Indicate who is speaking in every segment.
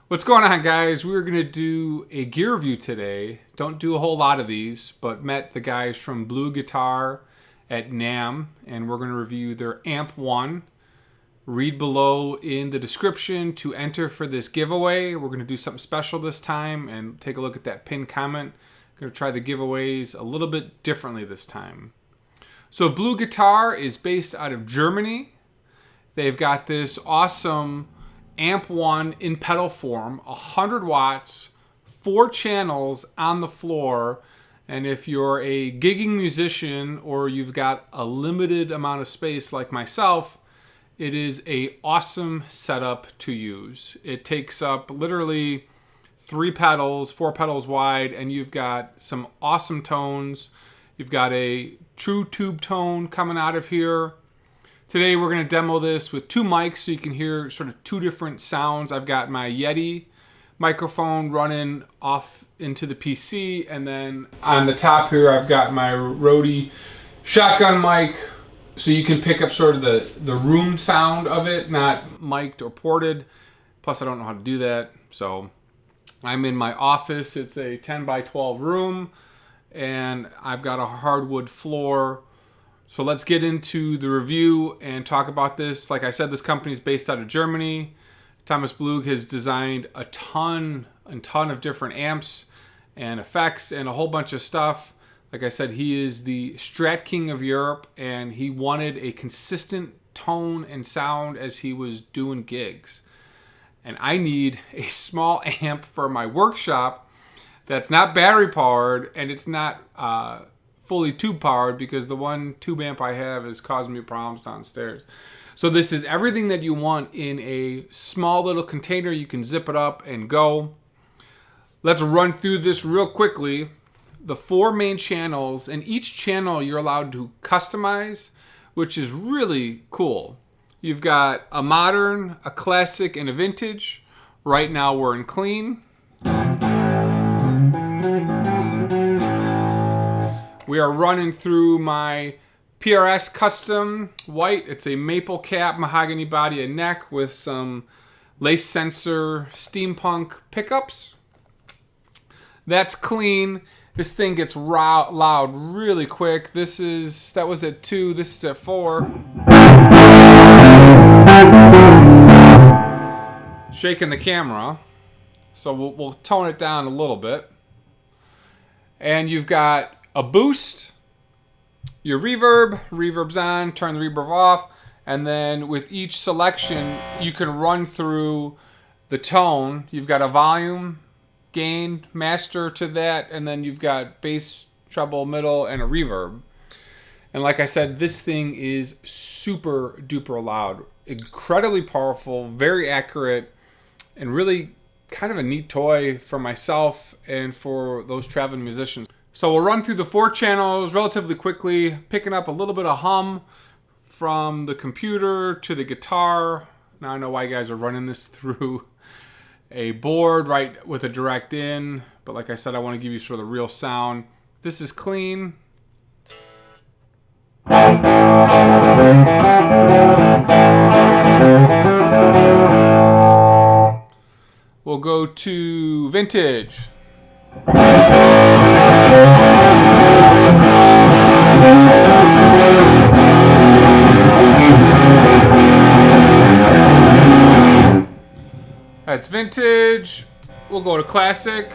Speaker 1: What's going on, guys? We're going to do a gear review today. Don't do a whole lot of these, but met the guys from BluGuitar at Namm, and we're going to review their Amp1. Read below in the description to enter for this giveaway. We're going to do something special this time and take a look at that pinned comment. Going to try the giveaways a little bit differently this time. So BluGuitar is based out of Germany. They've got this awesome Amp1 in pedal form, 100 watts, 4 channels on the floor. And if you're a gigging musician or you've got a limited amount of space like myself, it is an awesome setup to use. It takes up literally 3 pedals, 4 pedals wide, and you've got some awesome tones. You've got a true tube tone coming out of here. Today we're going to demo this with 2 mics so you can hear sort of 2 different sounds. I've got my Yeti microphone running off into the PC, and then on the top here I've got my Rode shotgun mic so you can pick up sort of the room sound of it, not mic'd or ported. Plus I don't know how to do that. So I'm in my office. It's a 10 by 12 room and I've got a hardwood floor. So let's get into the review and talk about this. Like I said, this company is based out of Germany. Thomas Blug has designed a ton of different amps and effects and a whole bunch of stuff. Like I said, he is the Strat King of Europe, and he wanted a consistent tone and sound as he was doing gigs. And I need a small amp for my workshop that's not battery powered and it's not fully tube powered, because the one tube amp I have is causing me problems downstairs. So this is everything that you want in a small little container. You can zip it up and go. Let's run through this real quickly. The 4 main channels, and each channel you're allowed to customize, which is really cool. You've got a modern, a classic, and a vintage. Right now we're in clean. We are running through my PRS custom white. It's a maple cap, mahogany body and neck with some lace sensor steampunk pickups. That's clean. This thing gets loud really quick. That was at 2, this is at 4. Shaking the camera. So we'll tone it down a little bit. And you've got a boost, your reverb's on, turn the reverb off, and then with each selection you can run through the tone. You've got a volume, gain, master to that, and then you've got bass, treble, middle, and a reverb. And like I said, this thing is super duper loud, incredibly powerful, very accurate, and really kind of a neat toy for myself and for those traveling musicians. So we'll run through the 4 channels relatively quickly, picking up a little bit of hum from the computer to the guitar. Now I know why you guys are running this through a board right with a direct in, but like I said, I want to give you sort of the real sound. This is clean. We'll go to vintage. That's vintage. We'll go to classic.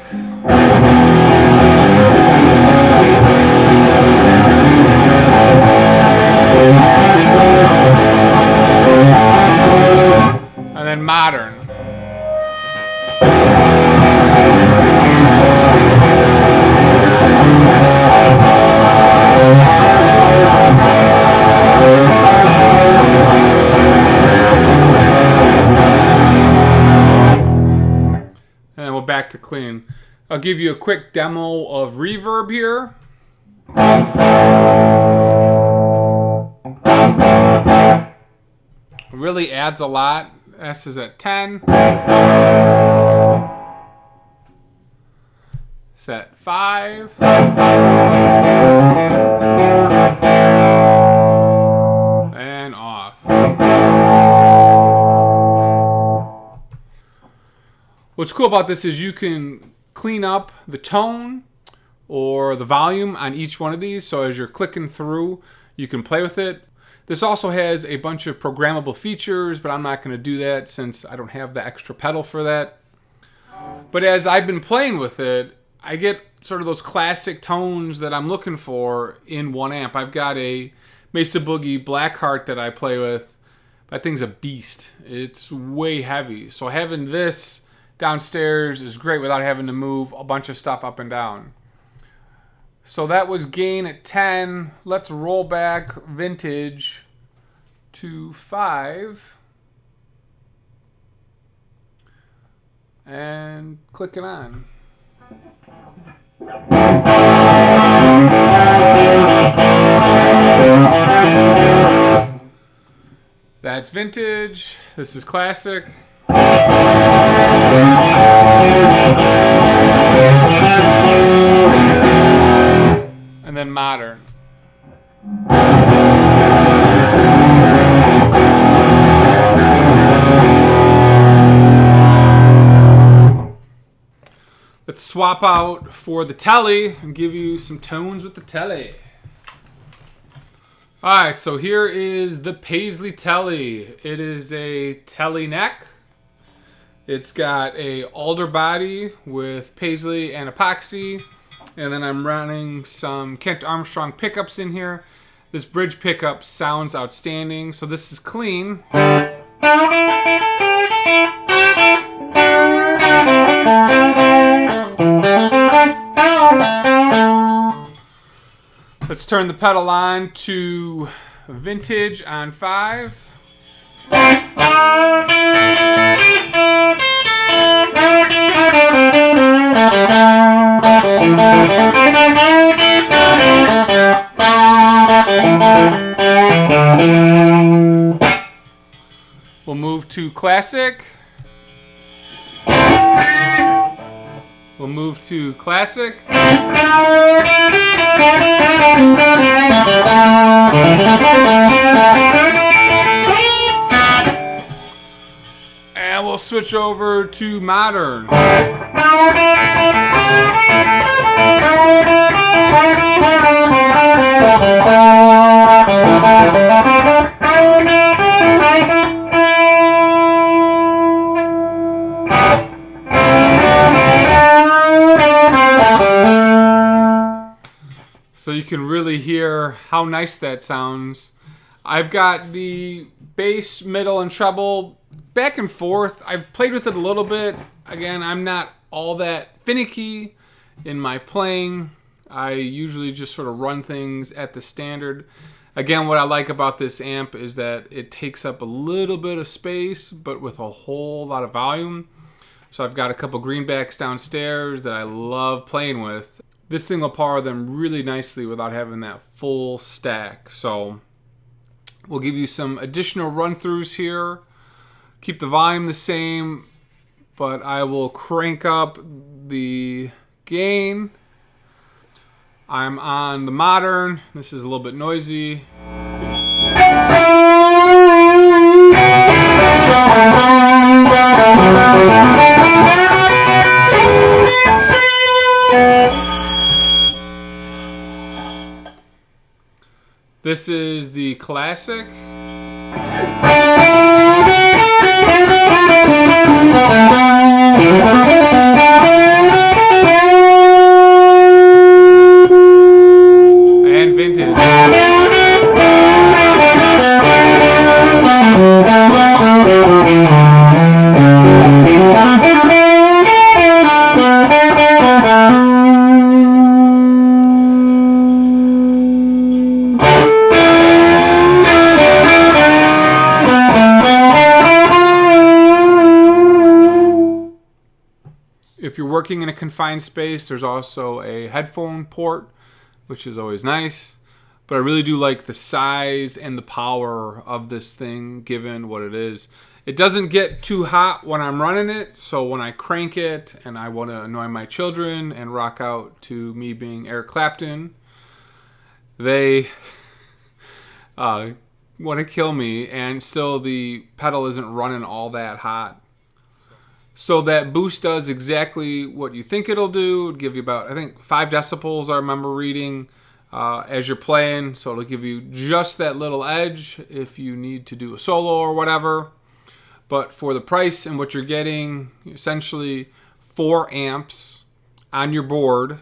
Speaker 1: And then modern. Back to clean. I'll give you a quick demo of reverb here. Really adds a lot. S is at 10. It's at 5. And off. What's cool about this is you can clean up the tone or the volume on each one of these. So as you're clicking through, you can play with it. This also has a bunch of programmable features, but I'm not going to do that since I don't have the extra pedal for that. But as I've been playing with it, I get sort of those classic tones that I'm looking for in one amp. I've got a Mesa Boogie Blackheart that I play with. That thing's a beast. It's way heavy. So having this downstairs is great without having to move a bunch of stuff up and down. So that was gain at 10. Let's roll back vintage to 5. And click it on. That's vintage. This is classic. And then modern. Let's swap out for the Tele and give you some tones with the Tele. Alright, so here is the Paisley Tele. It is a Tele neck. It's got a alder body with Paisley and epoxy. And then I'm running some Kent Armstrong pickups in here. This bridge pickup sounds outstanding. So this is clean. Let's turn the pedal on to vintage on 5. We'll move to classic. We'll move to classic. And we'll switch over to modern. So you can really hear how nice that sounds. I've got the bass, middle, and treble back and forth. I've played with it a little bit. Again, I'm not all that finicky in my playing. I usually just sort of run things at the standard. Again, what I like about this amp is that it takes up a little bit of space, but with a whole lot of volume. So I've got a couple greenbacks downstairs that I love playing with. This thing will power them really nicely without having that full stack. So we'll give you some additional run-throughs here. Keep the volume the same, but I will crank up the gain. I'm on the modern. This is a little bit noisy. This is the classic. And vintage. If you're working in a confined space, there's also a headphone port, which is always nice. But I really do like the size and the power of this thing, given what it is. It doesn't get too hot when I'm running it, so when I crank it and I want to annoy my children and rock out to me being Eric Clapton, they want to kill me, and still the pedal isn't running all that hot. So that boost does exactly what you think it'll do. It'll give you about, I think, 5 decibels I remember reading as you're playing. So it'll give you just that little edge if you need to do a solo or whatever. But for the price and what you're getting, essentially 4 amps on your board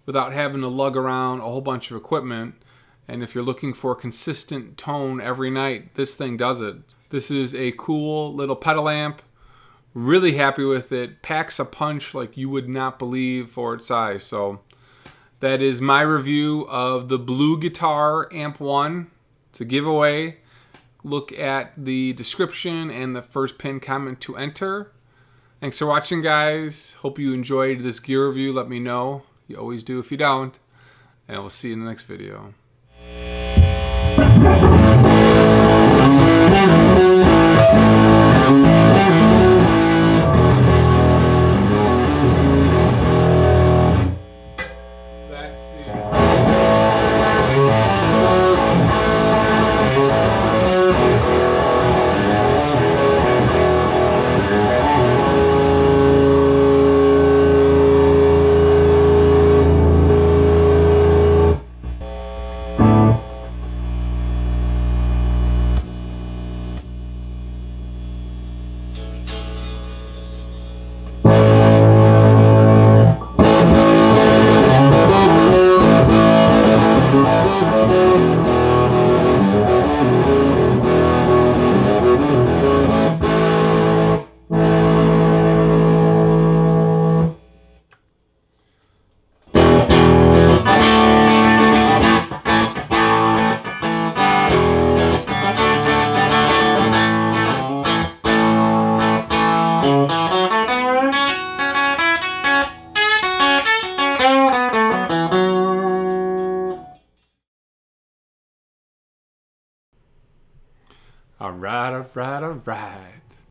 Speaker 1: without having to lug around a whole bunch of equipment. And if you're looking for a consistent tone every night, this thing does it. This is a cool little pedal amp. Really happy with it. Packs a punch like you would not believe for its size. So that is my review of the BluGuitar Amp1. It's a giveaway. Look at the description and the first pinned comment to enter. Thanks for watching, guys. Hope you enjoyed this gear review. Let me know. You always do if you don't. And we'll see you in the next video. All right, all right, all right.